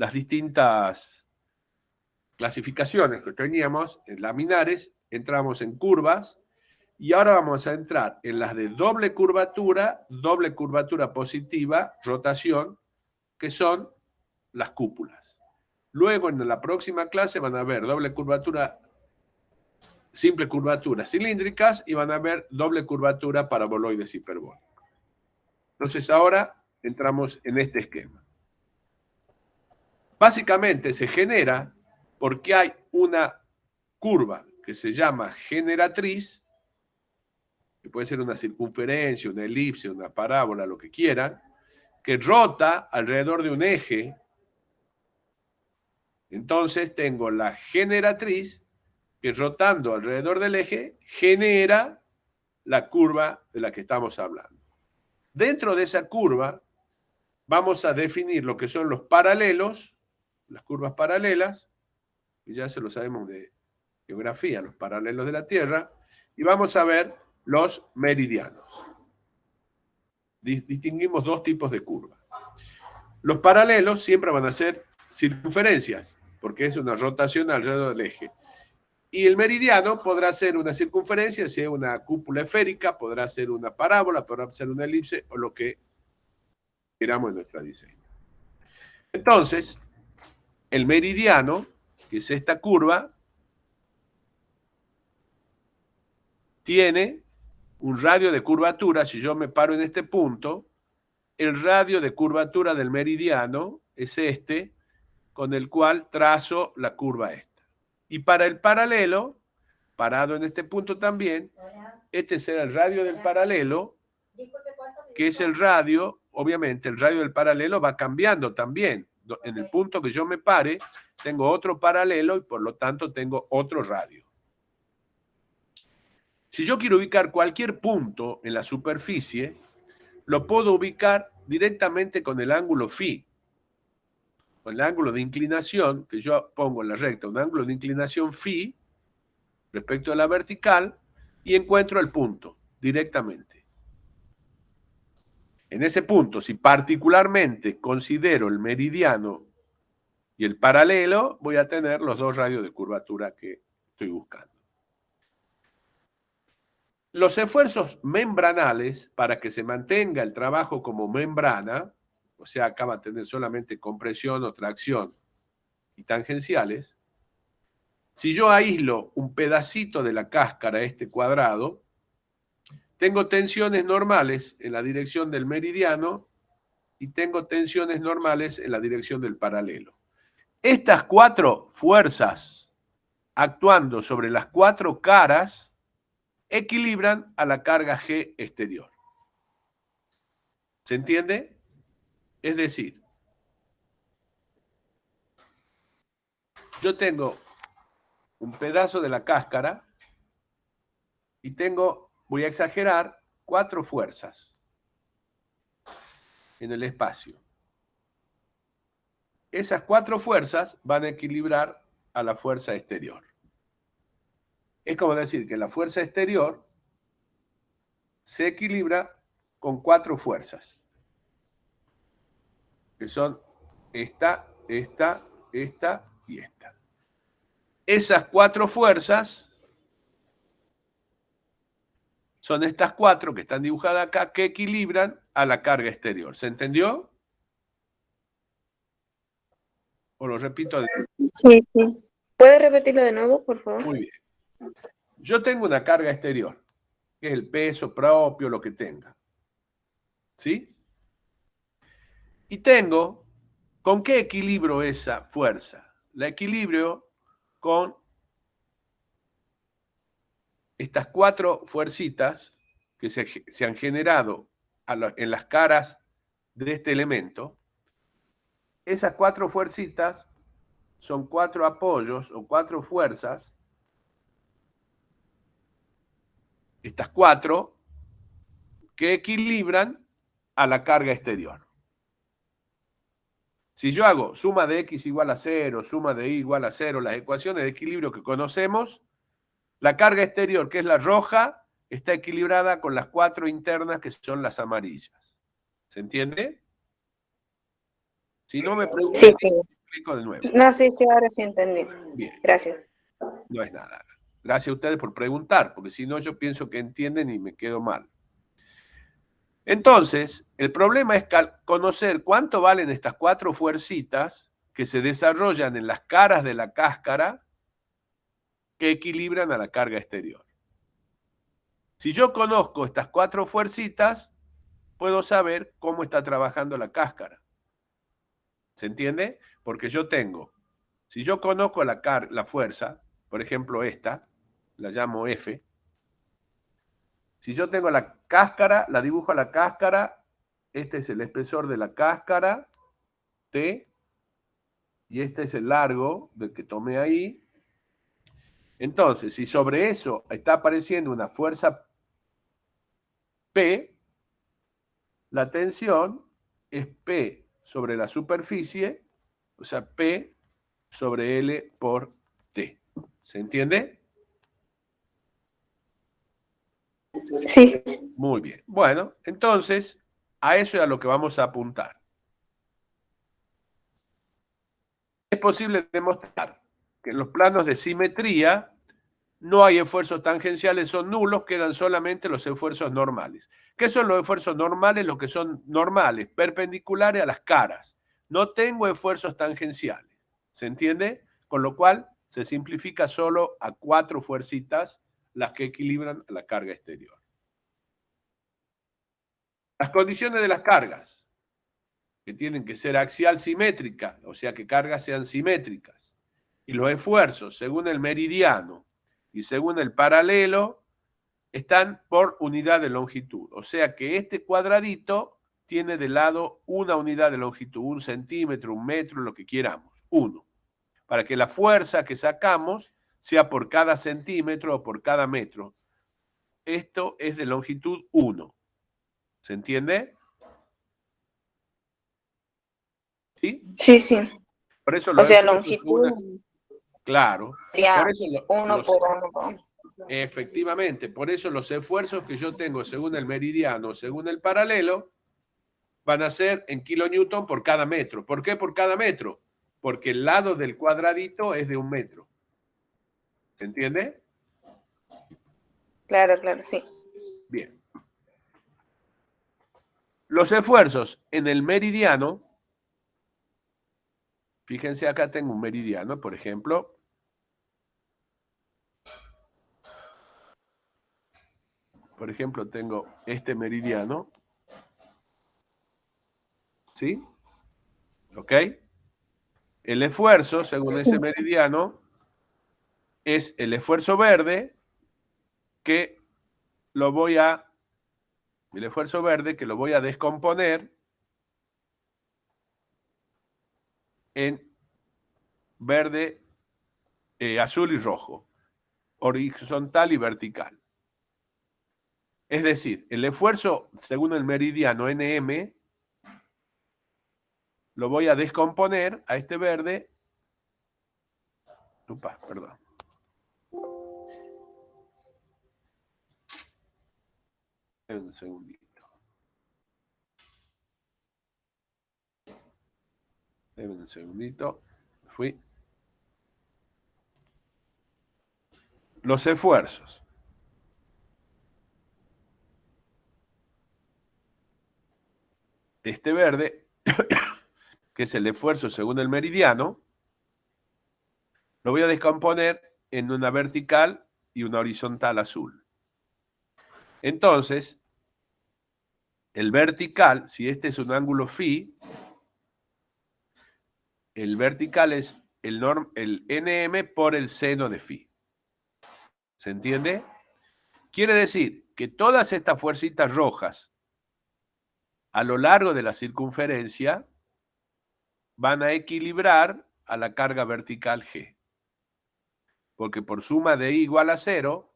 las distintas clasificaciones que teníamos en laminares, entramos en curvas, y ahora vamos a entrar en las de doble curvatura positiva, rotación, que son las cúpulas. Luego, en la próxima clase, van a ver doble curvatura, simple curvatura cilíndricas, y van a ver doble curvatura paraboloides hiperbólicos. Entonces, ahora entramos en este esquema. Básicamente se genera porque hay una curva que se llama generatriz, que puede ser una circunferencia, una elipse, una parábola, lo que quieran, que rota alrededor de un eje. Entonces tengo la generatriz que, rotando alrededor del eje, genera la curva de la que estamos hablando. Dentro de esa curva vamos a definir lo que son los paralelos, las curvas paralelas, y ya se lo sabemos de geografía, los paralelos de la Tierra, y vamos a ver los meridianos. Distinguimos dos tipos de curvas. Los paralelos siempre van a ser circunferencias, porque es una rotación alrededor del eje. Y el meridiano podrá ser una circunferencia, sea una cúpula esférica, podrá ser una parábola, podrá ser una elipse, o lo que queramos en nuestro diseño. Entonces, el meridiano, que es esta curva, tiene un radio de curvatura. Si yo me paro en este punto, el radio de curvatura del meridiano es este, con el cual trazo la curva esta. Y para el paralelo, parado en este punto también, este será el radio del paralelo, que es el radio, obviamente el radio del paralelo va cambiando también. En el punto que yo me pare, tengo otro paralelo y por lo tanto tengo otro radio. Si yo quiero ubicar cualquier punto en la superficie, lo puedo ubicar directamente con el ángulo φ, con el ángulo de inclinación que yo pongo en la recta, un ángulo de inclinación φ respecto a la vertical, y encuentro el punto directamente. En ese punto, si particularmente considero el meridiano y el paralelo, voy a tener los dos radios de curvatura que estoy buscando. Los esfuerzos membranales, para que se mantenga el trabajo como membrana, o sea, acá va a tener solamente compresión o tracción y tangenciales. Si yo aíslo un pedacito de la cáscara, este cuadrado, tengo tensiones normales en la dirección del meridiano y tengo tensiones normales en la dirección del paralelo. Estas cuatro fuerzas, actuando sobre las cuatro caras, equilibran a la carga G exterior. ¿Se entiende? Es decir, yo tengo un pedazo de la cáscara y tengo, voy a exagerar, cuatro fuerzas en el espacio. Esas cuatro fuerzas van a equilibrar a la fuerza exterior. Es como decir que la fuerza exterior se equilibra con cuatro fuerzas, que son esta y esta. Esas cuatro fuerzas son estas cuatro que están dibujadas acá, que equilibran a la carga exterior. ¿Se entendió? ¿O lo repito? Sí, sí. ¿Puede repetirlo de nuevo, por favor? Muy bien. Yo tengo una carga exterior, que es el peso propio, lo que tenga. ¿Sí? Y tengo, ¿con qué equilibro esa fuerza? La equilibrio con estas cuatro fuercitas que se han generado en las caras de este elemento. Esas cuatro fuercitas son cuatro apoyos o cuatro fuerzas. Estas cuatro que equilibran a la carga exterior. Si yo hago suma de x igual a 0, suma de y igual a 0, las ecuaciones de equilibrio que conocemos, la carga exterior, que es la roja, está equilibrada con las cuatro internas, que son las amarillas. ¿Se entiende? Si no me pregunten, Sí, sí. explico de nuevo. No, sí, sí, ahora sí entendí. Bien, Gracias. no es nada. Gracias a ustedes por preguntar, porque si no yo pienso que entienden y me quedo mal. Entonces, el problema es conocer cuánto valen estas 4 fuercitas que se desarrollan en las caras de la cáscara que equilibran a la carga exterior. Si yo conozco estas 4 fuercitas, puedo saber cómo está trabajando la cáscara. ¿Se entiende? Porque yo tengo, si yo conozco la fuerza, por ejemplo esta, la llamo F, si yo tengo la cáscara, la dibujo a la cáscara, este es el espesor de la cáscara, T, y este es el largo del que tomé ahí. Entonces, si sobre eso está apareciendo una fuerza P, la tensión es P sobre la superficie, o sea, P sobre L por T. ¿Se entiende? Sí, Muy bien. Bueno, entonces, a eso es a lo que vamos a apuntar. Es posible demostrar que en los planos de simetría no hay esfuerzos tangenciales, son nulos, quedan solamente los esfuerzos normales. ¿Qué son los esfuerzos normales? Los que son normales, perpendiculares a las caras. No tengo esfuerzos tangenciales. ¿Se entiende? Con lo cual se simplifica solo a 4 fuercitas las que equilibran la carga exterior. Las condiciones de las cargas, que tienen que ser axial simétrica, o sea que cargas sean simétricas, y los esfuerzos según el meridiano y según el paralelo, están por unidad de longitud. O sea que este cuadradito tiene de lado una unidad de longitud, 1 centímetro, 1 metro, lo que queramos, 1. Para que la fuerza que sacamos sea por cada centímetro o por cada metro. Esto es de longitud 1. ¿Se entiende? ¿Sí? sí, sí. Por eso O los sea, esfuerzos longitud claro. sería Por eso uno por uno por uno. efectivamente, por eso los esfuerzos que yo tengo según el meridiano, según el paralelo, van a ser en kilonewton por cada metro. ¿Por qué por cada metro? Porque el lado del cuadradito es de 1 metro. ¿Se entiende? Claro, claro, sí. Bien. Los esfuerzos en el meridiano, fíjense acá tengo un meridiano, por ejemplo. Por ejemplo, tengo este meridiano. ¿Sí? ¿Ok? El esfuerzo, según Sí, ese meridiano, es el esfuerzo verde que el esfuerzo verde que lo voy a descomponer en verde, azul y rojo, horizontal y vertical. Es decir, el esfuerzo según el meridiano NM lo voy a descomponer a este verde. Upa, perdón. Un segundito. Un segundito. Fui. Los esfuerzos. Este verde, que es el esfuerzo según el meridiano, lo voy a descomponer en una vertical y una horizontal azul. Entonces, el vertical, si este es un ángulo phi, el vertical es el NM por el seno de phi. ¿Se entiende? Quiere decir que todas estas fuercitas rojas a lo largo de la circunferencia van a equilibrar a la carga vertical G. Porque por suma de I igual a 0,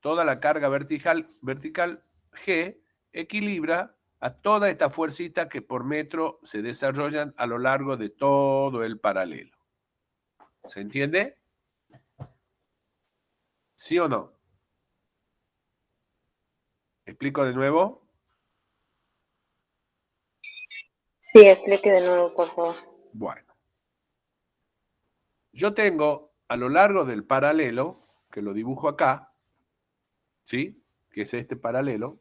toda la carga vertical G equilibra a toda esta fuercita que por metro se desarrollan a lo largo de todo el paralelo. ¿Se entiende? ¿Sí o no? ¿Explico de nuevo? sí, explique de nuevo, por favor. Bueno. yo tengo a lo largo del paralelo, que lo dibujo acá, ¿sí? Que es este paralelo,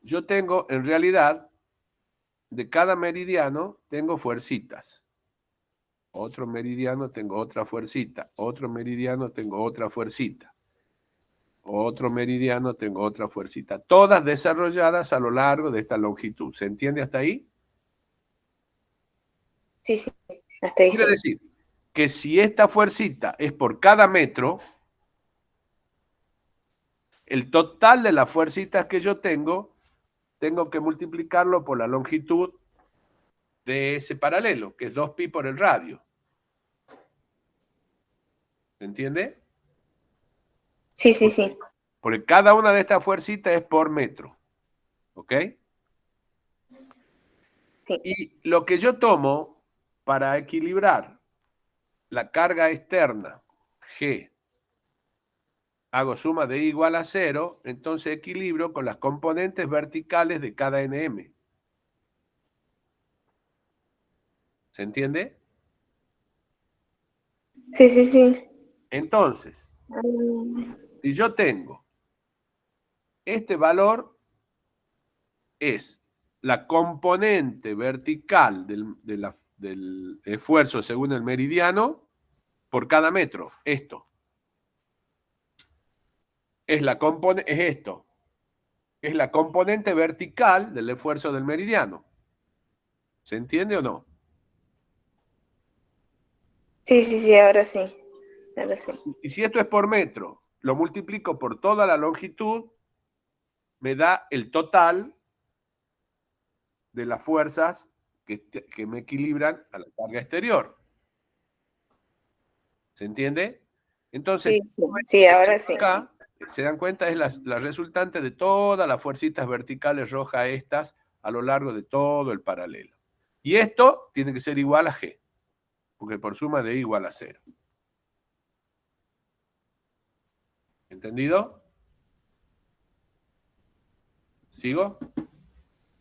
yo tengo en realidad, de cada meridiano, tengo fuercitas. Otro meridiano tengo otra fuercita, otro meridiano tengo otra fuercita, otro meridiano tengo otra fuercita, todas desarrolladas a lo largo de esta longitud. ¿Se entiende hasta ahí? Sí, sí, hasta ahí Quiere sí. decir que si esta fuercita es por cada metro, el total de las fuercitas que yo tengo que multiplicarlo por la longitud de ese paralelo, que es 2pi por el radio. ¿Se entiende? Sí, sí, sí. Porque cada una de estas fuercitas es por metro. ¿Ok? Sí. Y lo que yo tomo para equilibrar la carga externa, G, hago suma de I igual a 0, entonces equilibro con las componentes verticales de cada NM. ¿Se entiende? Sí, sí, sí. Entonces, si yo tengo este valor, es la componente vertical del esfuerzo según el meridiano por cada metro. Esto. Es esto. Es la componente vertical del esfuerzo del meridiano. ¿Se entiende o no? Sí, sí, sí, ahora sí. Ahora sí. Y si esto es por metro, lo multiplico por toda la longitud, me da el total de las fuerzas que me equilibran a la carga exterior. ¿Se entiende? Entonces, Sí, sí, sí, ahora sí. acá, se dan cuenta, es la resultante de todas las fuercitas verticales rojas estas a lo largo de todo el paralelo. Y esto tiene que ser igual a G, porque por suma de I igual a 0. ¿Entendido? ¿Sigo?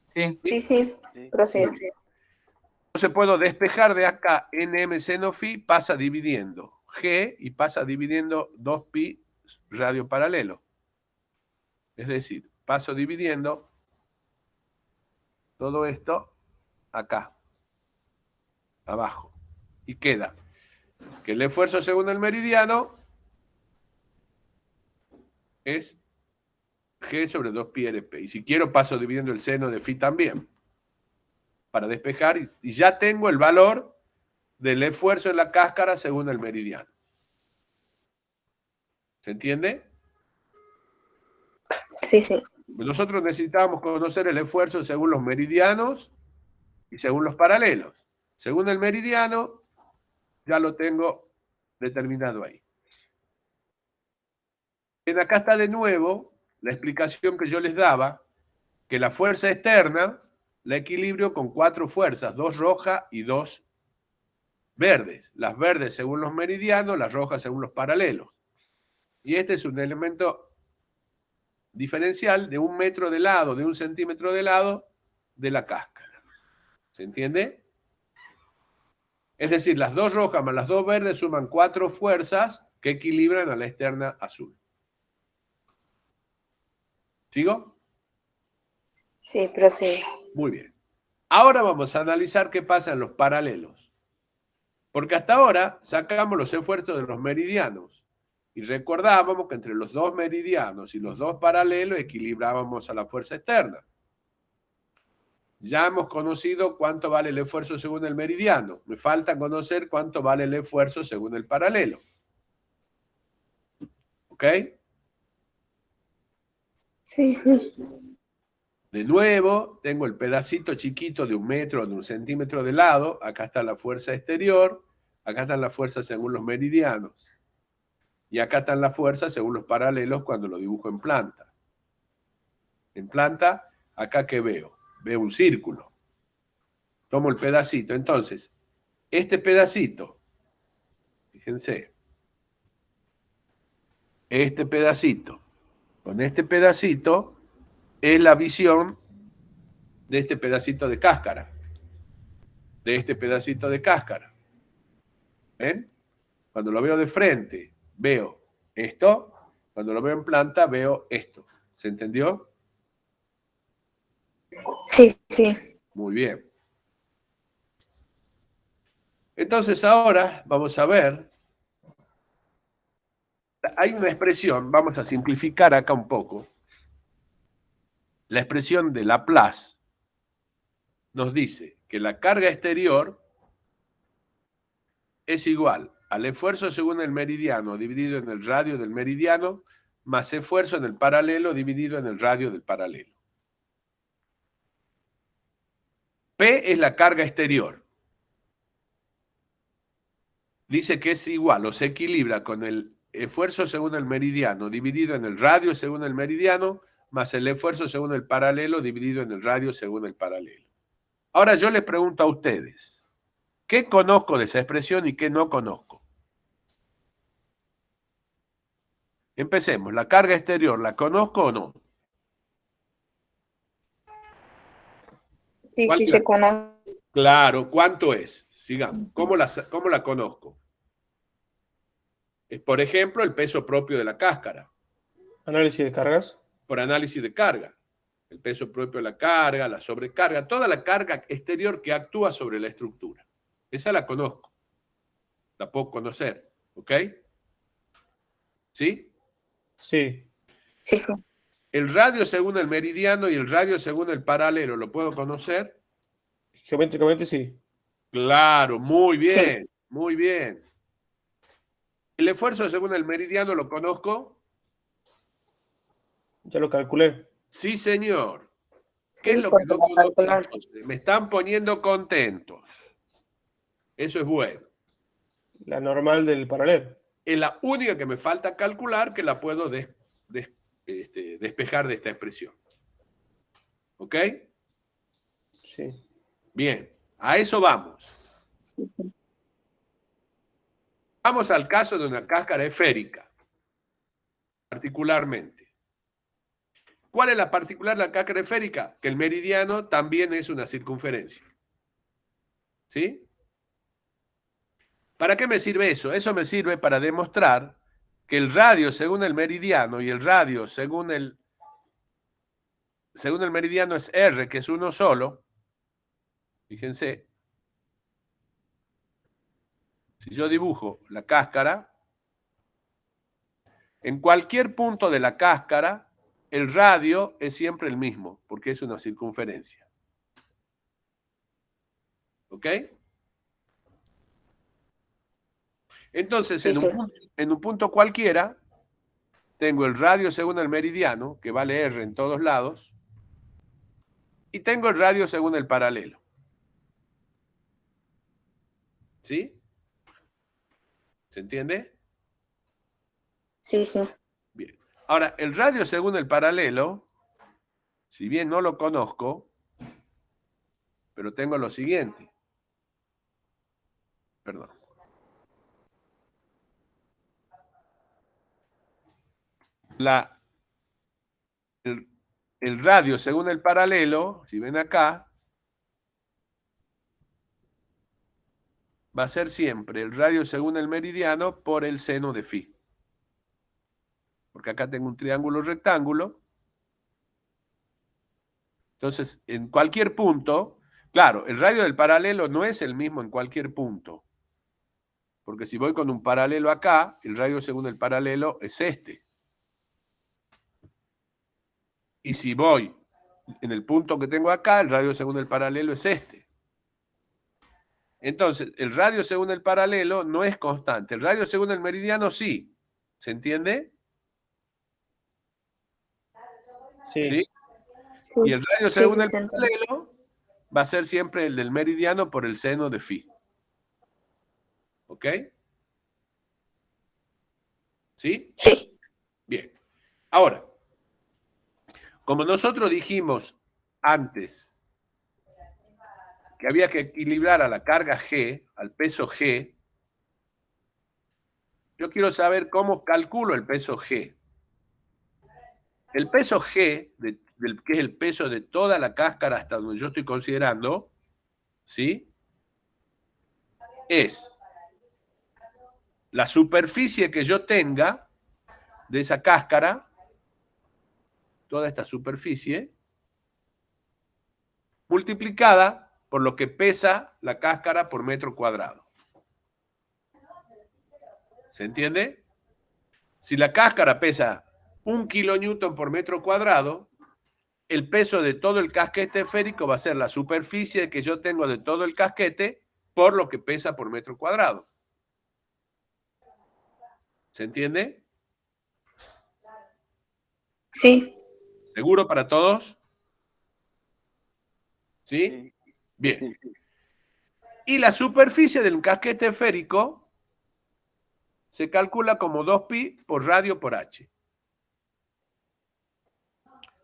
Sí. Sí, sí, Sí. prosigue. Entonces puedo despejar de acá nm seno phi, pasa dividiendo G y pasa dividiendo 2pi radio paralelo. Es decir, paso dividiendo todo esto acá, abajo. Y queda que el esfuerzo según el meridiano es G sobre 2pi RP. Y si quiero paso dividiendo el seno de phi también, para despejar, y ya tengo el valor del esfuerzo en la cáscara según el meridiano. ¿Se entiende? Sí, sí. Nosotros necesitábamos conocer el esfuerzo según los meridianos y según los paralelos. Según el meridiano, ya lo tengo determinado ahí. Bien, acá está de nuevo la explicación que yo les daba, que la fuerza externa la equilibrio con 4 fuerzas, 2 rojas y 2 verdes. Las verdes según los meridianos, las rojas según los paralelos. Y este es un elemento diferencial de 1 metro de lado, de 1 centímetro de lado de la cáscara. ¿Se entiende? Es decir, las 2 rojas más las 2 verdes suman 4 fuerzas que equilibran a la externa azul. ¿Sigo? Sí, prosigue. Muy bien. Ahora vamos a analizar qué pasa en los paralelos. Porque hasta ahora sacamos los esfuerzos de los meridianos. Y recordábamos que entre los 2 meridianos y los 2 paralelos equilibrábamos a la fuerza externa. Ya hemos conocido cuánto vale el esfuerzo según el meridiano. Me falta conocer cuánto vale el esfuerzo según el paralelo. ¿Ok? Sí, sí. De nuevo, tengo el pedacito chiquito de 1 metro o de 1 centímetro de lado. Acá está la fuerza exterior. Acá están las fuerzas según los meridianos. Y acá están las fuerzas según los paralelos cuando lo dibujo en planta. En planta, acá ¿qué veo? Veo un círculo. Tomo el pedacito. Entonces, este pedacito, fíjense, este pedacito, con este pedacito, es la visión de este pedacito de cáscara. de este pedacito de cáscara. ¿Ven? Cuando lo veo de frente, veo esto. Cuando lo veo en planta, veo esto. ¿Se entendió? Sí, sí. Muy bien. Entonces ahora vamos a ver. Hay una expresión, vamos a simplificar acá un poco. La expresión de Laplace nos dice que la carga exterior es igual al esfuerzo según el meridiano dividido en el radio del meridiano más esfuerzo en el paralelo dividido en el radio del paralelo. P es la carga exterior. Dice que es igual o se equilibra con el esfuerzo según el meridiano dividido en el radio según el meridiano más el esfuerzo según el paralelo dividido en el radio según el paralelo. Ahora yo les pregunto a ustedes, ¿qué conozco de esa expresión y qué no conozco? Empecemos. ¿La carga exterior la conozco o no? Sí, ¿Cuál sí es la- se conoce. Claro, ¿cuánto es? Sigamos. ¿Cómo la conozco? Es, por ejemplo, el peso propio de la cáscara, Análisis de cargas. por análisis de carga. El peso propio de la carga, la sobrecarga, toda la carga exterior que actúa sobre la estructura. Esa la conozco. La puedo conocer. ¿Ok? ¿Sí? Sí. Sí, sí. El radio según el meridiano y el radio según el paralelo, ¿lo puedo conocer? Geométricamente sí. Claro, muy Sí. bien, muy bien. El esfuerzo según el meridiano, ¿lo conozco? Ya lo calculé. Sí, señor. ¿Qué es Sí, lo que porque no la conozco calcular. entonces? Me están poniendo contentos. Eso es bueno. La normal del paralelo. Es la única que me falta calcular que la puedo despejar de esta expresión. ¿Ok? Sí. Bien, a eso vamos. Sí, sí. Vamos al caso de una cáscara esférica, particularmente. ¿Cuál es la particular de la cáscara esférica? Que el meridiano también es una circunferencia. ¿Sí? ¿Para qué me sirve eso? Eso me sirve para demostrar que el radio según el meridiano y el radio según el meridiano es R, que es uno solo. Fíjense, si yo dibujo la cáscara, en cualquier punto de la cáscara, el radio es siempre el mismo, porque es una circunferencia. ¿Ok? Entonces, Sí, sí. en un punto cualquiera, tengo el radio según el meridiano, que vale R en todos lados, y tengo el radio según el paralelo. ¿Sí? ¿Se entiende? Sí, sí. Bien. Ahora, el radio según el paralelo, si bien no lo conozco, pero tengo lo siguiente. Perdón. El radio según el paralelo, si ven acá, va a ser siempre el radio según el meridiano por el seno de phi. Porque acá tengo un triángulo rectángulo. Entonces, en cualquier punto, claro, el radio del paralelo no es el mismo en cualquier punto. Porque si voy con un paralelo acá, el radio según el paralelo es este. Y si voy en el punto que tengo acá, el radio según el paralelo es este. Entonces, el radio según el paralelo no es constante. El radio según el meridiano sí. ¿Se entiende? Sí. ¿Sí? Sí, Y el radio sí, según sí, el se entiende. paralelo va a ser siempre el del meridiano por el seno de phi. ¿Ok? ¿Sí? Sí. Bien. Ahora, como nosotros dijimos antes que había que equilibrar a la carga G, al peso G, yo quiero saber cómo calculo el peso G. El peso G, que es el peso de toda la cáscara hasta donde yo estoy considerando, ¿sí? es la superficie que yo tenga de esa cáscara, toda esta superficie, multiplicada por lo que pesa la cáscara por metro cuadrado. ¿Se entiende? Si la cáscara pesa 1 kilonewton por metro cuadrado, el peso de todo el casquete esférico va a ser la superficie que yo tengo de todo el casquete por lo que pesa por metro cuadrado. ¿Se entiende? Sí. ¿Seguro para todos? ¿Sí? Bien. Y la superficie del casquete esférico se calcula como 2pi por radio por h.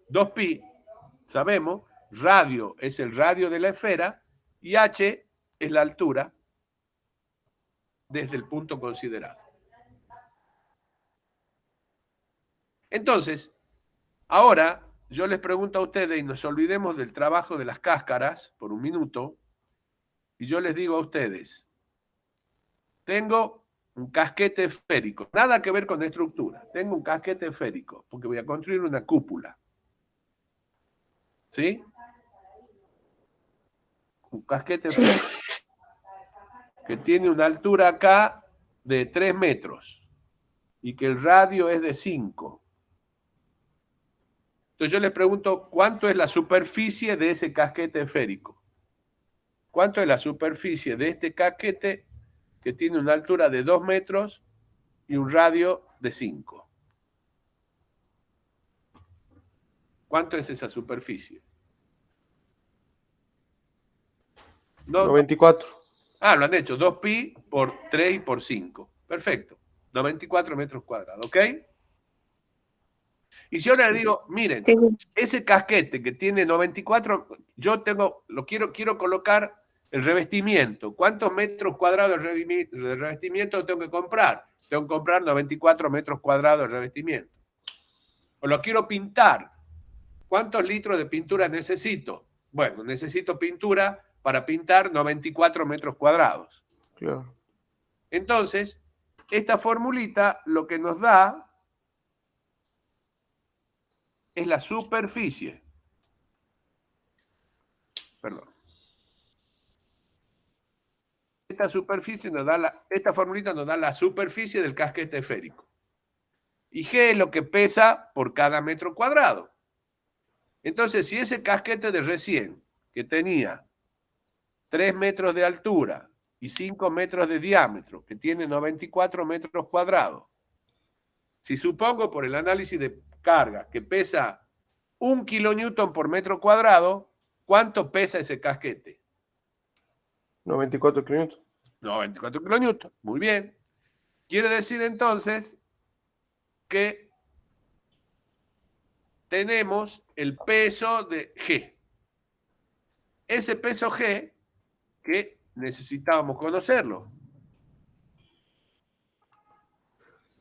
2pi, sabemos, radio es el radio de la esfera y h es la altura desde el punto considerado. Entonces, ahora yo les pregunto a ustedes, y nos olvidemos del trabajo de las cáscaras por un minuto, y yo les digo a ustedes, tengo un casquete esférico, nada que ver con estructura, tengo un casquete esférico, porque voy a construir una cúpula. ¿Sí? Un casquete esférico que tiene una altura acá de 3 metros y que el radio es de 5. Entonces yo les pregunto, ¿cuánto es la superficie de ese casquete esférico? ¿Cuánto es la superficie de este casquete que tiene una altura de 2 metros y un radio de 5? ¿Cuánto es esa superficie? No, 94. Ah, lo han hecho. 2pi por 3 y por 5. Perfecto. 94 metros cuadrados, ¿ok? Y si ahora le digo, miren, Sí, sí. ese casquete que tiene 94, yo tengo, quiero colocar el revestimiento. ¿Cuántos metros cuadrados de revestimiento tengo que comprar? Tengo que comprar 94 metros cuadrados de revestimiento. O lo quiero pintar. ¿Cuántos litros de pintura necesito? Bueno, necesito pintura para pintar 94 metros cuadrados. Claro. Entonces, esta formulita lo que nos da es la superficie. Perdón. Esta superficie nos da esta formulita nos da la superficie del casquete esférico. Y G es lo que pesa por cada metro cuadrado. Entonces, si ese casquete de recién, que tenía 3 metros de altura y 5 metros de diámetro, que tiene 94 metros cuadrados, si supongo por el análisis de carga que pesa 1 kilonewton por metro cuadrado, ¿cuánto pesa ese casquete? 94 kilómetros. 94 kilonewton. Muy bien. Quiere decir entonces que tenemos el peso de G. Ese peso G que necesitábamos conocerlo.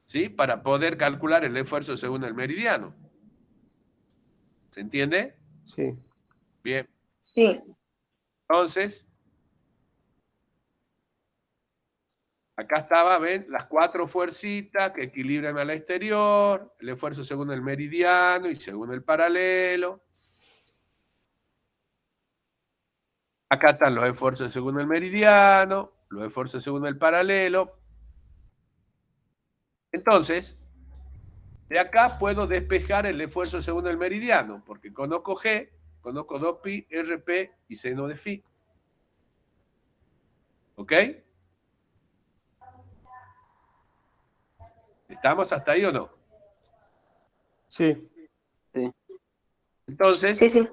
¿Sí? Para poder calcular el esfuerzo según el meridiano. ¿Se entiende? Sí. Bien. Sí. Entonces, acá estaba, ¿ven? Las 4 fuercitas que equilibran al exterior, el esfuerzo según el meridiano y según el paralelo. Acá están los esfuerzos según el meridiano, los esfuerzos según el paralelo. Entonces, de acá puedo despejar el esfuerzo según el meridiano, porque conozco G, conozco 2pi, RP y seno de phi. ¿Ok? ¿Estamos hasta ahí o no? Sí. Entonces, Sí, sí.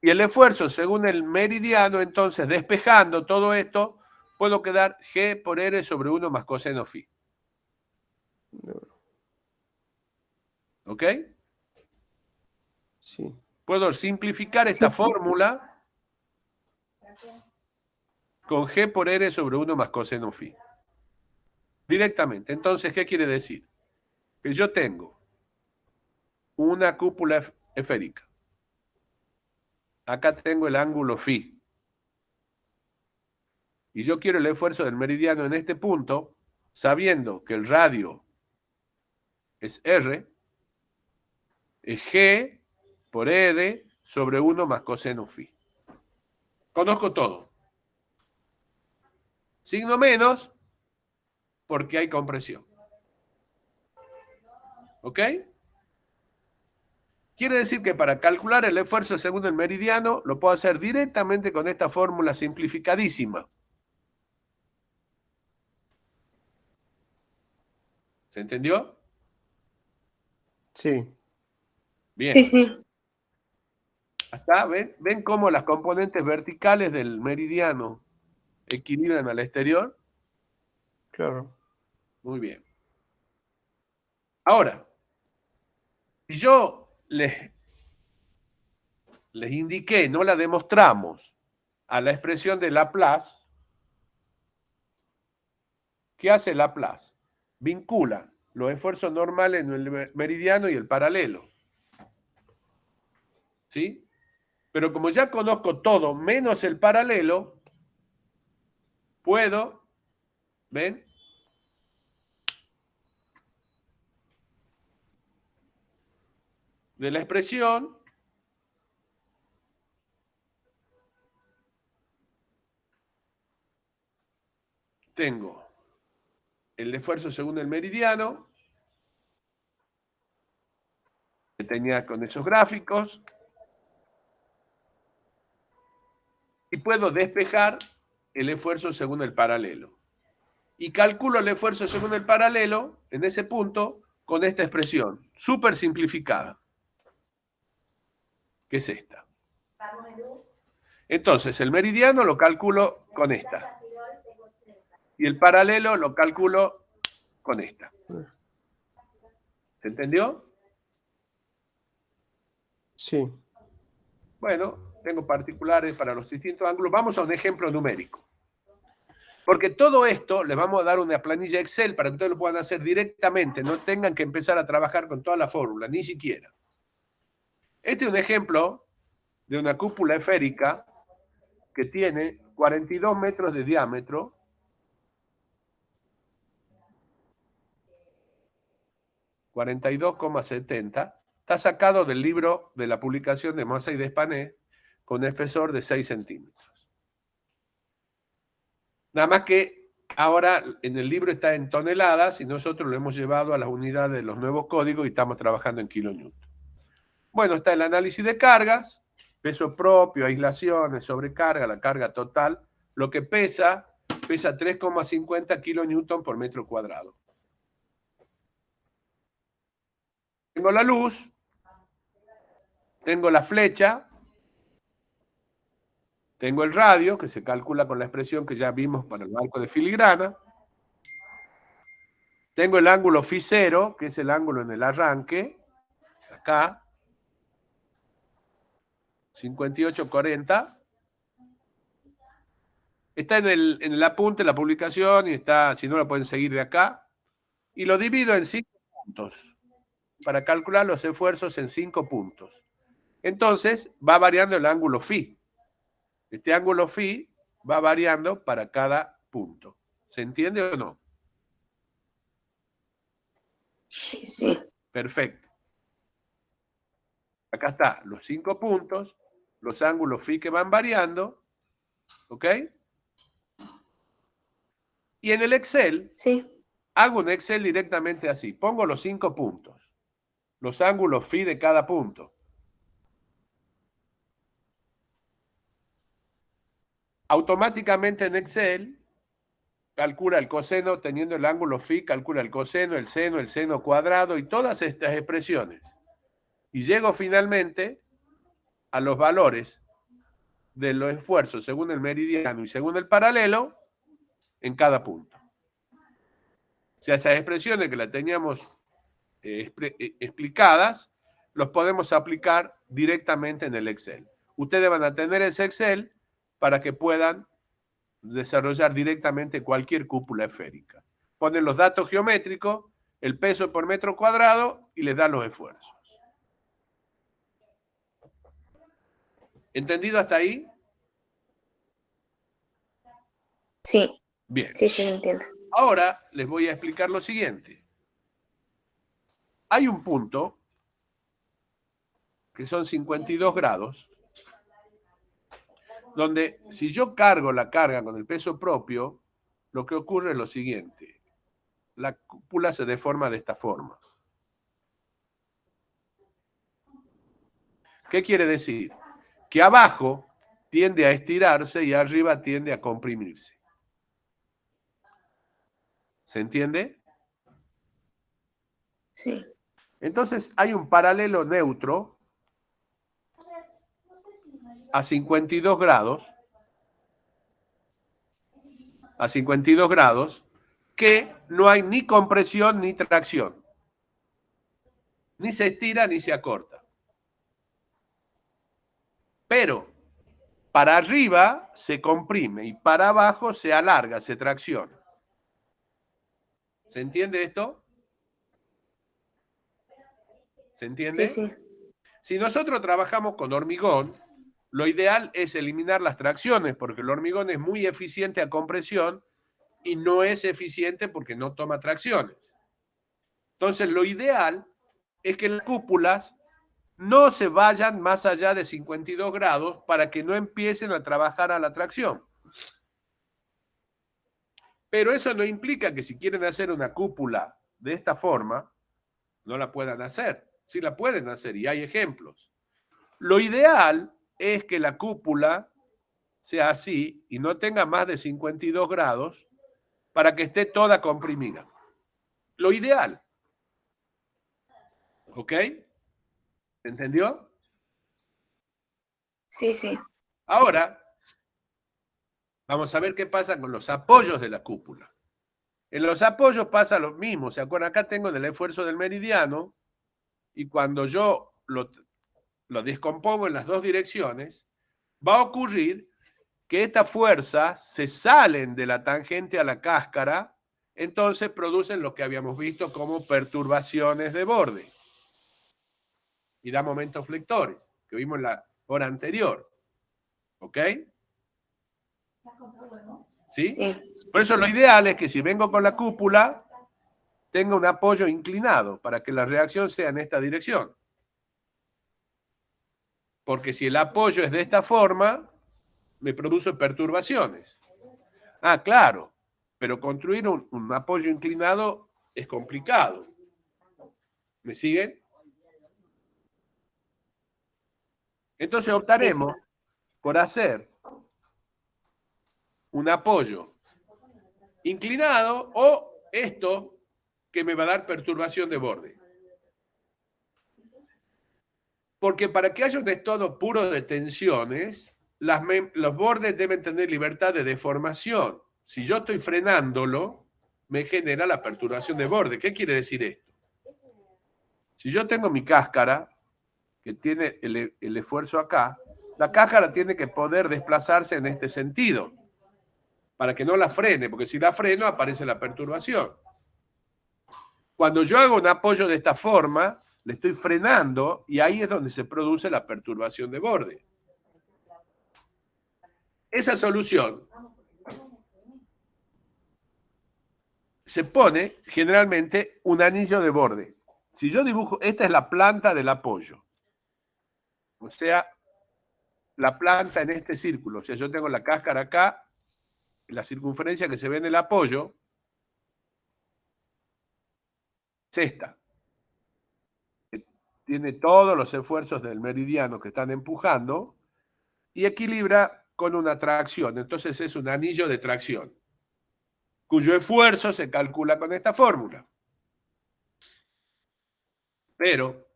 y el esfuerzo según el meridiano, entonces, despejando todo esto, puedo quedar G por R sobre 1 más coseno phi. ¿Ok? Sí. Puedo simplificar esta fórmula con G por R sobre 1 más coseno phi. Directamente. Entonces, ¿qué quiere decir? Que yo tengo una cúpula esférica. Acá tengo el ángulo phi. y yo quiero el esfuerzo del meridiano en este punto, sabiendo que el radio es R, es G por R sobre 1 más coseno phi. Conozco todo. Signo menos porque hay compresión. ¿Ok? Quiere decir que para calcular el esfuerzo según el meridiano lo puedo hacer directamente con esta fórmula simplificadísima. ¿Se entendió? Sí. Bien. Sí, sí. Acá ven cómo las componentes verticales del meridiano equilibran al exterior. Claro. Muy bien. Ahora, si yo les indiqué, no la demostramos, a la expresión de Laplace, ¿qué hace Laplace? Vincula los esfuerzos normales en el meridiano y el paralelo. ¿Sí? Pero como ya conozco todo menos el paralelo, puedo, ¿ven? De la expresión tengo el esfuerzo según el meridiano, que tenía con esos gráficos, y puedo despejar el esfuerzo según el paralelo. Y calculo el esfuerzo según el paralelo en ese punto con esta expresión, súper simplificada, que es esta. Entonces, el meridiano lo calculo con esta. Y el paralelo lo calculo con esta. ¿Se entendió? Sí. Bueno, tengo particulares para los distintos ángulos. Vamos a un ejemplo numérico. Porque todo esto les vamos a dar una planilla Excel para que ustedes lo puedan hacer directamente, no tengan que empezar a trabajar con toda la fórmula, ni siquiera. Este es un ejemplo de una cúpula esférica que tiene 42 metros de diámetro, 42,70. Está sacado del libro de la publicación de Massa y de Espané con espesor de 6 centímetros. Nada más que ahora en el libro está en toneladas y nosotros lo hemos llevado a las unidades de los nuevos códigos y estamos trabajando en kilonewton. Bueno, está el análisis de cargas, peso propio, aislaciones, sobrecarga, la carga total. Lo que pesa 3,50 kilonewton por metro cuadrado. Tengo la luz, tengo la flecha, tengo el radio, que se calcula con la expresión que ya vimos para el arco de filigrana. Tengo el ángulo phi 0, que es el ángulo en el arranque, acá, 58,40. Está en el apunte, la publicación, y está, si no la pueden seguir de acá. Y lo divido en 5 puntos, para calcular los esfuerzos en 5 puntos. Entonces, va variando el ángulo phi. Este ángulo phi va variando para cada punto. ¿Se entiende o no? Sí, sí. Perfecto. Acá está los 5 puntos, los ángulos phi que van variando, ¿ok? Y en el Excel, Sí. hago un Excel directamente así. Pongo los 5 puntos, los ángulos phi de cada punto. Automáticamente en Excel calcula el coseno teniendo el ángulo phi, calcula el coseno, el seno cuadrado y todas estas expresiones. Y llego finalmente a los valores de los esfuerzos según el meridiano y según el paralelo en cada punto. O sea, esas expresiones que las teníamos explicadas, los podemos aplicar directamente en el Excel. Ustedes van a tener ese Excel para que puedan desarrollar directamente cualquier cúpula esférica. Ponen los datos geométricos, el peso por metro cuadrado y les dan los esfuerzos. ¿Entendido hasta ahí? Sí, Bien. sí, sí, entiendo. Ahora les voy a explicar lo siguiente. Hay un punto que son 52 grados, donde si yo cargo la carga con el peso propio, lo que ocurre es lo siguiente. La cúpula se deforma de esta forma. ¿Qué quiere decir? Que abajo tiende a estirarse y arriba tiende a comprimirse. ¿Se entiende? Sí, Entonces hay un paralelo neutro a 52 grados, que no hay ni compresión ni tracción. Ni se estira ni se acorta. Pero para arriba se comprime y para abajo se alarga, se tracciona. ¿Se entiende esto? ¿Se entiende? sí, sí. Si nosotros trabajamos con hormigón, lo ideal es eliminar las tracciones, porque el hormigón es muy eficiente a compresión y no es eficiente porque no toma tracciones. Entonces, lo ideal es que las cúpulas no se vayan más allá de 52 grados para que no empiecen a trabajar a la tracción. Pero eso no implica que si quieren hacer una cúpula de esta forma, no la puedan hacer. Sí la pueden hacer y hay ejemplos. Lo ideal es que la cúpula sea así y no tenga más de 52 grados para que esté toda comprimida. Lo ideal. ¿Ok? ¿Entendió? Sí, sí. Ahora, vamos a ver qué pasa con los apoyos de la cúpula. En los apoyos pasa lo mismo. ¿Se acuerdan? Acá tengo el esfuerzo del meridiano y cuando yo lo descompongo en las dos direcciones, va a ocurrir que estas fuerzas se salen de la tangente a la cáscara, entonces producen lo que habíamos visto como perturbaciones de borde y da momentos flectores, que vimos en la hora anterior. ¿Ok? ¿Sí? Sí, Por eso lo ideal es que si vengo con la cúpula, tenga un apoyo inclinado para que la reacción sea en esta dirección. Porque si el apoyo es de esta forma, me produce perturbaciones. Ah, claro, pero construir un apoyo inclinado es complicado. ¿Me siguen? Entonces optaremos por hacer un apoyo inclinado o esto que me va a dar perturbación de borde. Porque para que haya un estado puro de tensiones, los bordes deben tener libertad de deformación. Si yo estoy frenándolo, me genera la perturbación de borde. ¿Qué quiere decir esto? Si yo tengo mi cáscara, que tiene el esfuerzo acá, la cáscara tiene que poder desplazarse en este sentido, para que no la frene, porque si la freno aparece la perturbación. Cuando yo hago un apoyo de esta forma, le estoy frenando y ahí es donde se produce la perturbación de borde. Esa solución se pone generalmente un anillo de borde. Si yo dibujo, esta es la planta del apoyo. O sea, la planta en este círculo. O sea, yo tengo la cáscara acá, la circunferencia que se ve en el apoyo es esta. Tiene todos los esfuerzos del meridiano que están empujando y equilibra con una tracción. Entonces es un anillo de tracción, cuyo esfuerzo se calcula con esta fórmula. Pero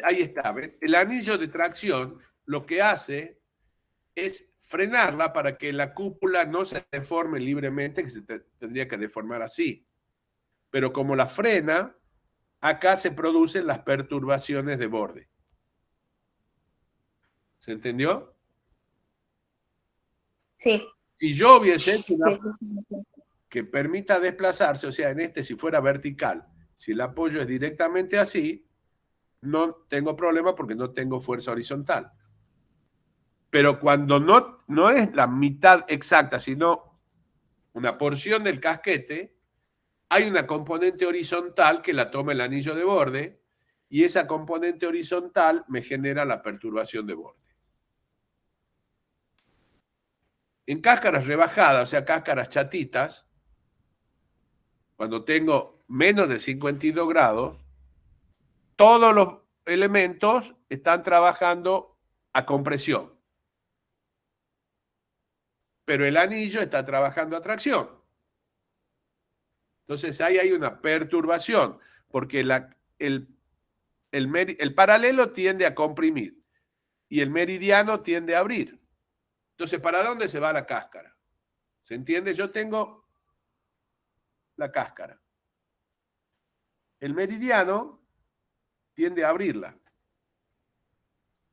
ahí está, ¿ven? El anillo de tracción lo que hace es frenarla para que la cúpula no se deforme libremente, que se tendría que deformar así. Pero como la frena, acá se producen las perturbaciones de borde. ¿Se entendió? sí, Si yo hubiese hecho una sí, que permita desplazarse, o sea, en este si fuera vertical, si el apoyo es directamente así, no tengo problema porque no tengo fuerza horizontal. Pero cuando no es la mitad exacta, sino una porción del casquete, hay una componente horizontal que la toma el anillo de borde y esa componente horizontal me genera la perturbación de borde. En cáscaras rebajadas, o sea, cáscaras chatitas, cuando tengo menos de 52 grados, todos los elementos están trabajando a compresión. Pero el anillo está trabajando a tracción. Entonces ahí hay una perturbación, porque el paralelo tiende a comprimir y el meridiano tiende a abrir. Entonces, ¿para dónde se va la cáscara? ¿Se entiende? Yo tengo la cáscara. El meridiano tiende a abrirla.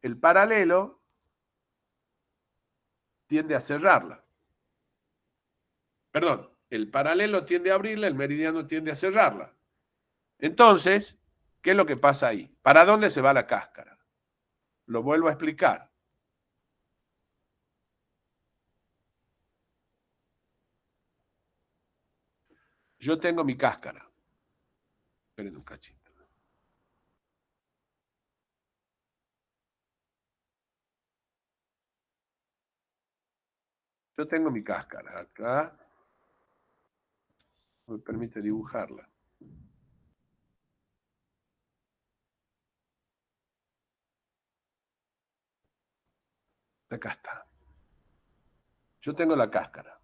El paralelo tiende a cerrarla. Perdón, el paralelo tiende a abrirla, el meridiano tiende a cerrarla. Entonces, ¿qué es lo que pasa ahí? ¿Para dónde se va la cáscara? Lo vuelvo a explicar. Yo tengo mi cáscara. Esperen un cachito. Yo tengo mi cáscara acá. Me permite dibujarla. Acá está. Yo tengo la cáscara.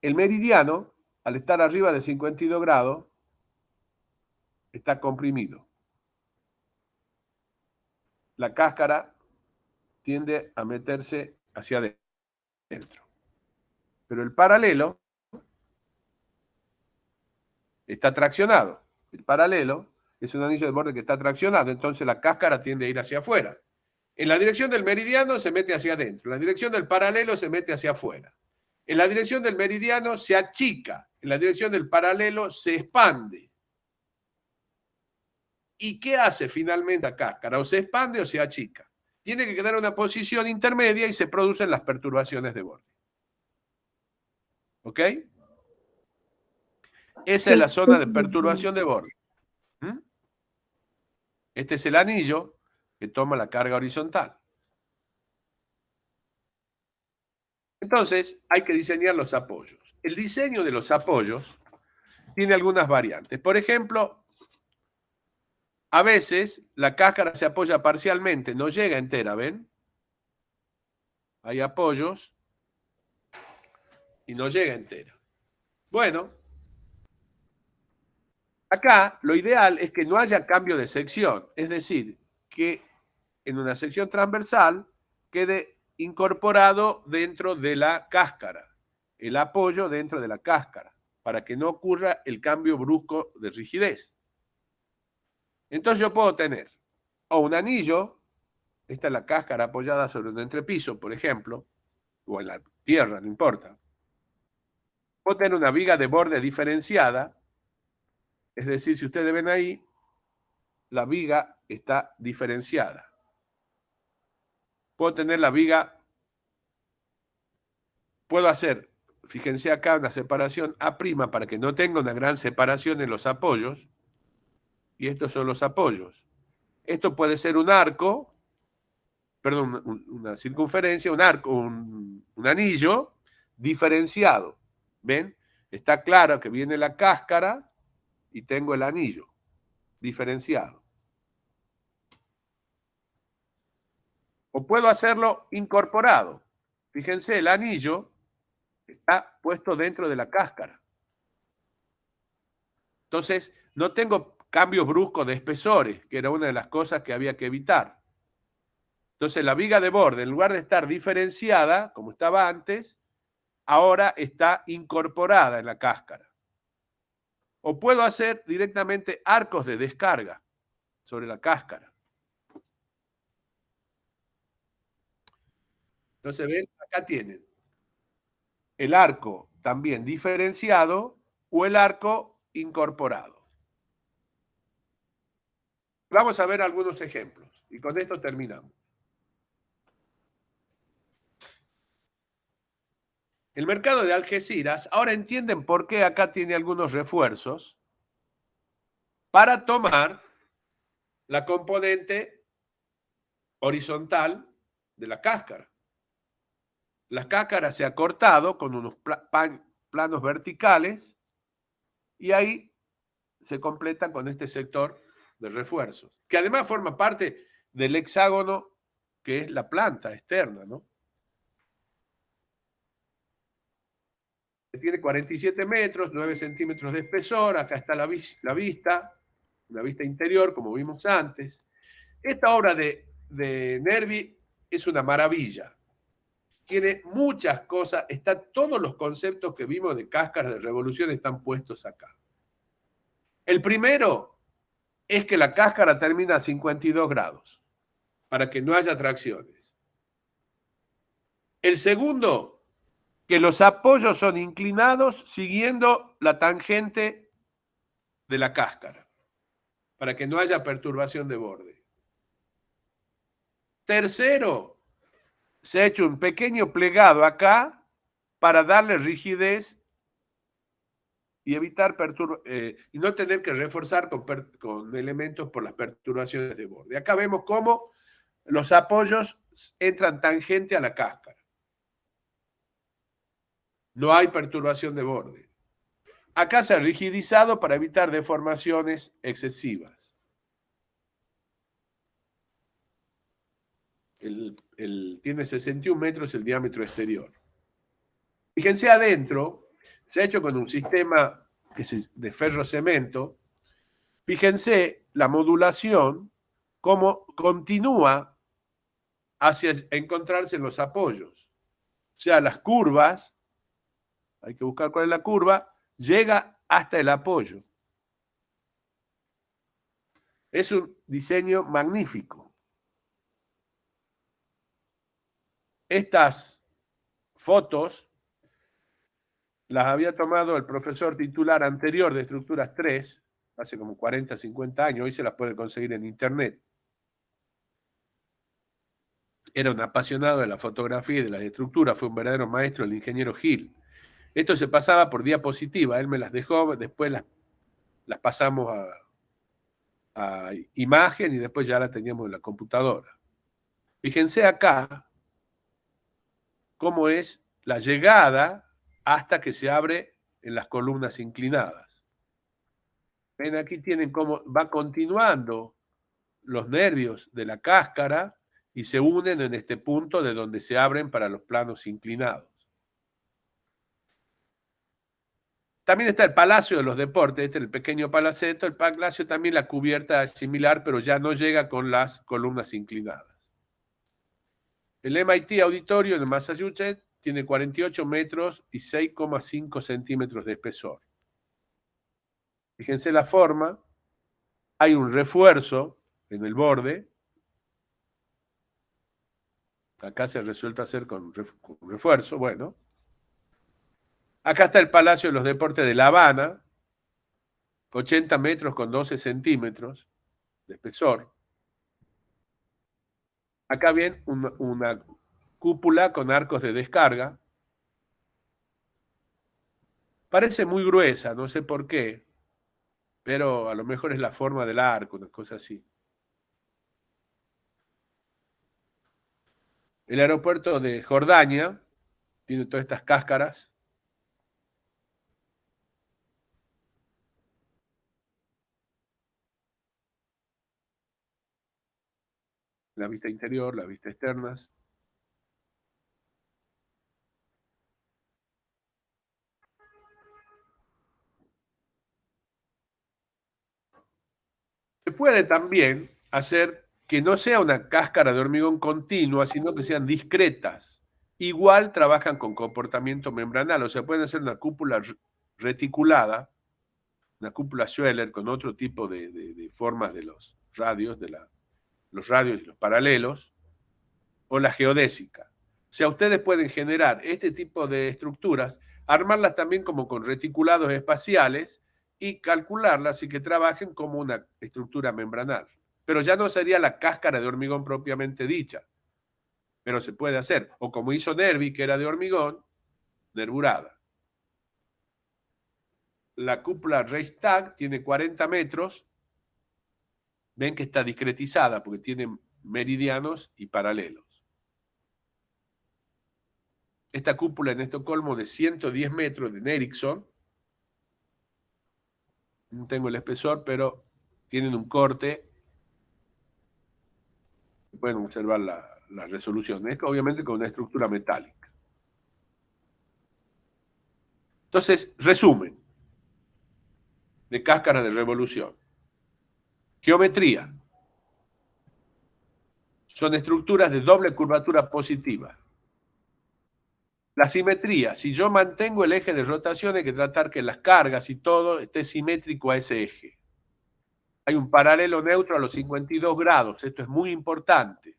El meridiano, al estar arriba de 52 grados, está comprimido. La cáscara tiende a meterse hacia adentro. Pero el paralelo está traccionado. El paralelo es un anillo de borde que está traccionado, entonces la cáscara tiende a ir hacia afuera. En la dirección del meridiano se mete hacia adentro, en la dirección del paralelo se mete hacia afuera. En la dirección del meridiano se achica, en la dirección del paralelo se expande. ¿Y qué hace finalmente la cáscara? O se expande o se achica. Tiene que quedar en una posición intermedia y se producen las perturbaciones de borde. ¿Ok? Esa es la zona de perturbación de borde. ¿Mm? Este es el anillo que toma la carga horizontal. Entonces, hay que diseñar los apoyos. El diseño de los apoyos tiene algunas variantes. Por ejemplo, a veces la cáscara se apoya parcialmente, no llega entera, ¿ven? Hay apoyos y no llega entera. Bueno, acá lo ideal es que no haya cambio de sección, es decir, que en una sección transversal quede incorporado dentro de la cáscara, el apoyo dentro de la cáscara, para que no ocurra el cambio brusco de rigidez. Entonces yo puedo tener o un anillo, esta es la cáscara apoyada sobre un entrepiso, por ejemplo, o en la tierra, no importa. Puedo tener una viga de borde diferenciada, es decir, si ustedes ven ahí, la viga está diferenciada. Puedo tener la viga, puedo hacer, fíjense acá, una separación A' para que no tenga una gran separación en los apoyos, y estos son los apoyos. Esto puede ser un arco, perdón, una circunferencia, un arco, un anillo diferenciado. ¿Ven? Está claro que viene la cáscara y tengo el anillo diferenciado. O puedo hacerlo incorporado. Fíjense, el anillo está puesto dentro de la cáscara. Entonces, no tengo cambios bruscos de espesores, que era una de las cosas que había que evitar. Entonces, la viga de borde, en lugar de estar diferenciada, como estaba antes, ahora está incorporada en la cáscara. O puedo hacer directamente arcos de descarga sobre la cáscara. Entonces, ven, acá tienen el arco también diferenciado o el arco incorporado. Vamos a ver algunos ejemplos y con esto terminamos. El mercado de Algeciras, ahora entienden por qué acá tiene algunos refuerzos para tomar la componente horizontal de la cáscara. La cáscara se ha cortado con unos planos verticales y ahí se completa con este sector de refuerzos, que además forma parte del hexágono que es la planta externa, ¿no? Tiene 47 metros, 9 centímetros de espesor, acá está la vista interior, como vimos antes. Esta obra de Nervi es una maravilla. Tiene muchas cosas, todos los conceptos que vimos de cáscaras de revolución están puestos acá. El primero es que la cáscara termina a 52 grados, para que no haya tracciones. El segundo, que los apoyos son inclinados siguiendo la tangente de la cáscara, para que no haya perturbación de borde. Tercero, se ha hecho un pequeño plegado acá para darle rigidez y evitar y no tener que reforzar con elementos por las perturbaciones de borde. Acá vemos cómo los apoyos entran tangente a la cáscara. No hay perturbación de borde. Acá se ha rigidizado para evitar deformaciones excesivas. Tiene 61 metros el diámetro exterior. Fíjense adentro, se ha hecho con un sistema de ferro-cemento. Fíjense la modulación, cómo continúa hacia encontrarse en los apoyos. O sea, las curvas, hay que buscar cuál es la curva, llega hasta el apoyo. Es un diseño magnífico. Estas fotos las había tomado el profesor titular anterior de Estructuras 3, hace como 40, 50 años, hoy se las puede conseguir en internet. Era un apasionado de la fotografía y de las estructuras, fue un verdadero maestro, el ingeniero Gil. Esto se pasaba por diapositiva, él me las dejó, después las pasamos a imagen y después ya la teníamos en la computadora. Fíjense acá cómo es la llegada hasta que se abre en las columnas inclinadas. Ven, aquí tienen cómo va continuando los nervios de la cáscara y se unen en este punto de donde se abren para los planos inclinados. También está el Palacio de los Deportes, este es el pequeño palaceto. El palacio también, la cubierta es similar, pero ya no llega con las columnas inclinadas. El MIT Auditorio de Massachusetts tiene 48 metros y 6,5 centímetros de espesor. Fíjense la forma. Hay un refuerzo en el borde. Acá se resuelve hacer con refuerzo. Bueno. Acá está el Palacio de los Deportes de La Habana. 80 metros con 12 centímetros de espesor. Acá viene una cúpula con arcos de descarga. Parece muy gruesa, no sé por qué, pero a lo mejor es la forma del arco, una cosa así. El aeropuerto de Jordania tiene todas estas cáscaras. La vista interior, la vista externas. Se puede también hacer que no sea una cáscara de hormigón continua, sino que sean discretas. Igual trabajan con comportamiento membranal, o sea, pueden hacer una cúpula reticulada, una cúpula Schweller con otro tipo de formas de los radios, los radios y los paralelos, o la geodésica. O sea, ustedes pueden generar este tipo de estructuras, armarlas también como con reticulados espaciales y calcularlas y que trabajen como una estructura membranal. Pero ya no sería la cáscara de hormigón propiamente dicha, pero se puede hacer. O como hizo Nervi, que era de hormigón, nervurada. La cúpula Reichstag tiene 40 metros. Ven que está discretizada porque tiene meridianos y paralelos. Esta cúpula en Estocolmo de 110 metros de Ericsson, no tengo el espesor, pero tienen un corte. Pueden observar la resolución. Es obviamente con una estructura metálica. Entonces, resumen de cáscara de revolución. Geometría. Son estructuras de doble curvatura positiva. La simetría. Si yo mantengo el eje de rotación, hay que tratar que las cargas y todo esté simétrico a ese eje. Hay un paralelo neutro a los 52 grados. Esto es muy importante.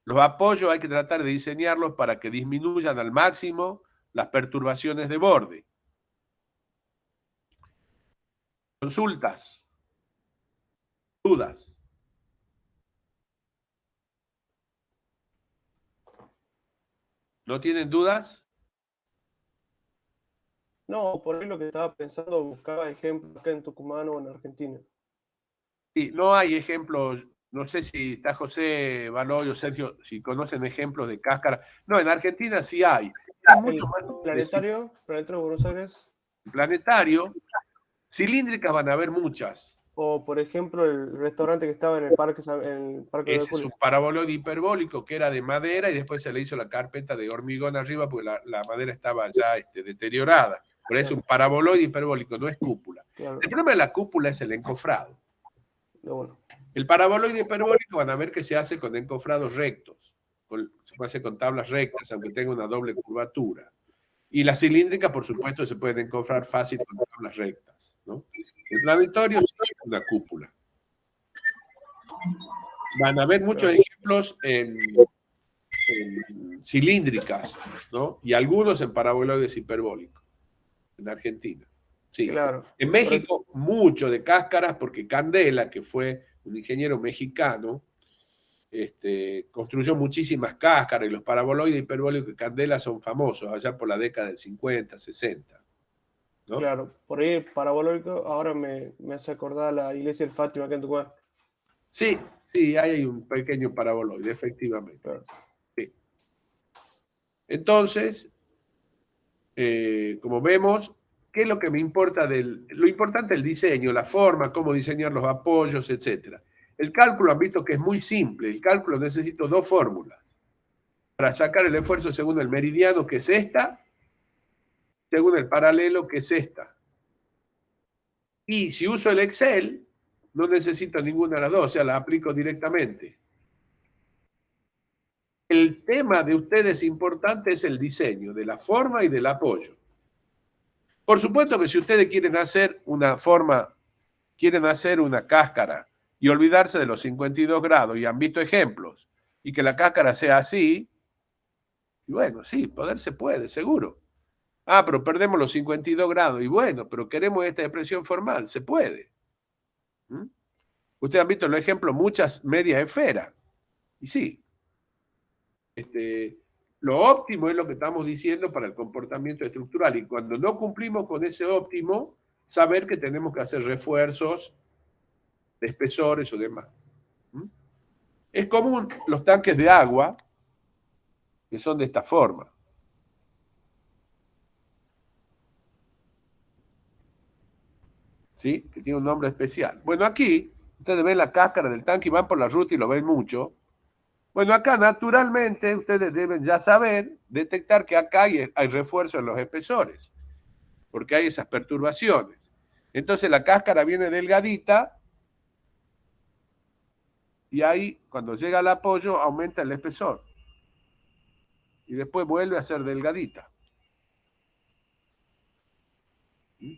Los apoyos hay que tratar de diseñarlos para que disminuyan al máximo las perturbaciones de borde. Consultas. Dudas. ¿No tienen dudas? No, por ahí lo que estaba pensando, buscaba ejemplos acá en Tucumán o en Argentina. Sí, no hay ejemplos. No sé si está José Baloy o Sergio, si conocen ejemplos de cáscara. No, en Argentina sí hay. Es mucho más Planetario de Buenos Aires. planetario. Cilíndricas van a haber muchas. O, por ejemplo, el restaurante que estaba en el Parque de Ese es un paraboloide hiperbólico que era de madera y después se le hizo la carpeta de hormigón arriba porque la madera estaba ya deteriorada. Por eso es un paraboloide hiperbólico, no es cúpula. Claro. El problema de la cúpula es el encofrado. Bueno. El paraboloide hiperbólico van a ver que se hace con encofrados rectos. Se puede hacer con tablas rectas, aunque tenga una doble curvatura. Y la cilíndrica, por supuesto, se pueden encofrar fácil con tablas rectas, ¿no? El planetario es una cúpula. Van a haber muchos ejemplos en cilíndricas, ¿no? Y algunos en paraboloides hiperbólicos, en Argentina. Sí. Claro. En México, mucho de cáscaras, porque Candela, que fue un ingeniero mexicano, construyó muchísimas cáscaras y los paraboloides hiperbólicos de Candela son famosos allá por la década del 50, 60. ¿No? Claro, por ahí parabólico, ahora me hace acordar la iglesia del Fátima acá en Tucumán. Sí, sí, hay un pequeño paraboloide, efectivamente. Claro. Sí. Entonces, como vemos, ¿qué es lo que me importa? Lo importante es el diseño, la forma, cómo diseñar los apoyos, etc. El cálculo han visto que es muy simple. El cálculo necesito dos fórmulas para sacar el esfuerzo según el meridiano, que es esta, según el paralelo, que es esta. Y si uso el Excel, no necesito ninguna de las dos, o sea, la aplico directamente. El tema de ustedes importante es el diseño, de la forma y del apoyo. Por supuesto que si ustedes quieren hacer una forma, quieren hacer una cáscara y olvidarse de los 52 grados, y han visto ejemplos, y que la cáscara sea así, y bueno, sí, poder se puede, seguro. Ah, pero perdemos los 52 grados, y bueno, pero queremos esta expresión formal, se puede. Ustedes han visto en el ejemplo muchas medias esferas, y sí. Lo óptimo es lo que estamos diciendo para el comportamiento estructural, y cuando no cumplimos con ese óptimo, saber que tenemos que hacer refuerzos de espesores o demás. Es común los tanques de agua, que son de esta forma. ¿Sí? Que tiene un nombre especial. Bueno, aquí, ustedes ven la cáscara del tanque y van por la ruta y lo ven mucho. Bueno, acá naturalmente ustedes deben ya saber, detectar que acá hay refuerzo en los espesores, porque hay esas perturbaciones. Entonces la cáscara viene delgadita y ahí cuando llega al apoyo aumenta el espesor y después vuelve a ser delgadita.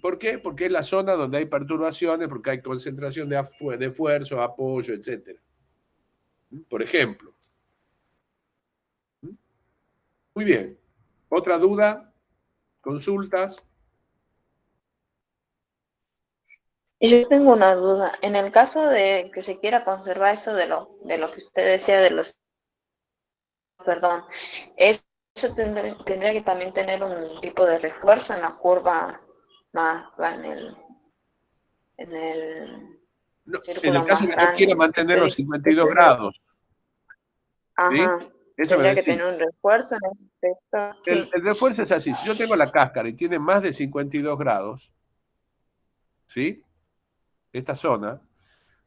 ¿Por qué? Porque es la zona donde hay perturbaciones, porque hay concentración de esfuerzo, apoyo, etc. Por ejemplo. Muy bien. ¿Otra duda? ¿Consultas? Yo tengo una duda. En el caso de que se quiera conservar eso de lo que usted decía de los, perdón, eso Eso tendría que también tener un tipo de refuerzo en la curva más, va en el No, en círculo el caso más que no quiera grande. mantener Usted los dice 52 grados, ¿sí? ajá, Eso me tendría que decís. tener un refuerzo en ese aspecto. El, Sí, el refuerzo es así. Si yo tengo la cáscara y tiene más de 52 grados, ¿sí? Esta zona,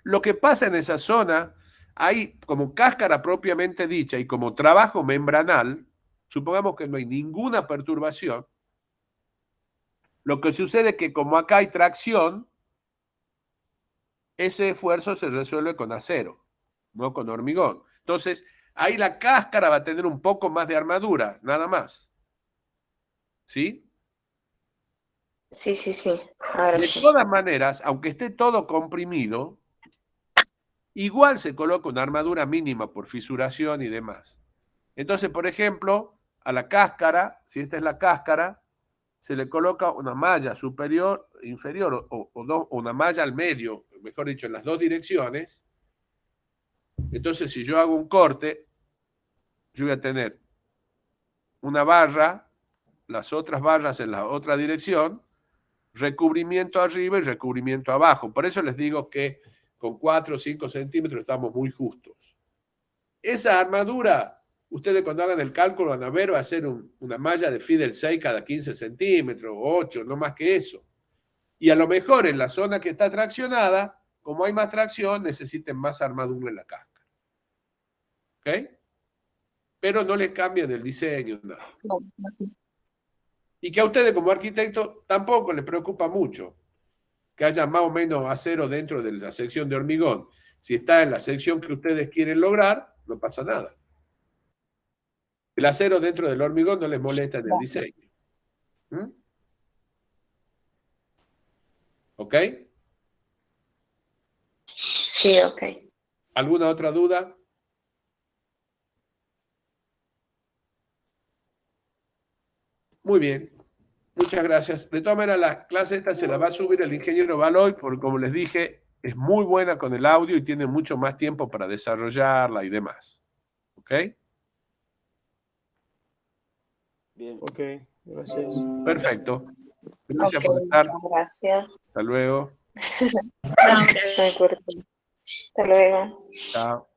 lo que pasa en esa zona, hay como cáscara propiamente dicha y como trabajo membranal, supongamos que no hay ninguna perturbación, lo que sucede es que como acá hay tracción, ese esfuerzo se resuelve con acero, no con hormigón. Entonces, ahí la cáscara va a tener un poco más de armadura, nada más. ¿Sí? sí, sí, sí. Ahora De sí. todas maneras, aunque esté todo comprimido, igual se coloca una armadura mínima por fisuración y demás. Entonces, por ejemplo, a la cáscara, si esta es la cáscara, se le coloca una malla superior, inferior o una malla al medio, mejor dicho, en las dos direcciones. Entonces, si yo hago un corte, yo voy a tener una barra, las otras barras en la otra dirección, recubrimiento arriba y recubrimiento abajo. Por eso les digo que con 4 o 5 centímetros estamos muy justos. Esa armadura, ustedes cuando hagan el cálculo van a ver, va a ser una malla de Fidel 6 cada 15 centímetros, 8, no más que eso. Y a lo mejor en la zona que está traccionada, como hay más tracción, necesiten más armadura en la cáscara. ¿Ok? Pero no le cambian el diseño, nada. No, Y que a ustedes como arquitecto tampoco les preocupa mucho que haya más o menos acero dentro de la sección de hormigón. Si está en la sección que ustedes quieren lograr, no pasa nada. El acero dentro del hormigón no les molesta en el no. diseño. ¿Mm? ¿Ok? Sí, ok. ¿Alguna otra duda? Muy bien. Muchas gracias. De todas maneras, la clase esta se la va a subir el ingeniero Baloy, porque como les dije, es muy buena con el audio y tiene mucho más tiempo para desarrollarla y demás. ¿Ok? Bien. Ok, gracias. Perfecto. Gracias Ok, por estar. muchas gracias. Hasta luego. Me acuerdo. Hasta luego. Chao.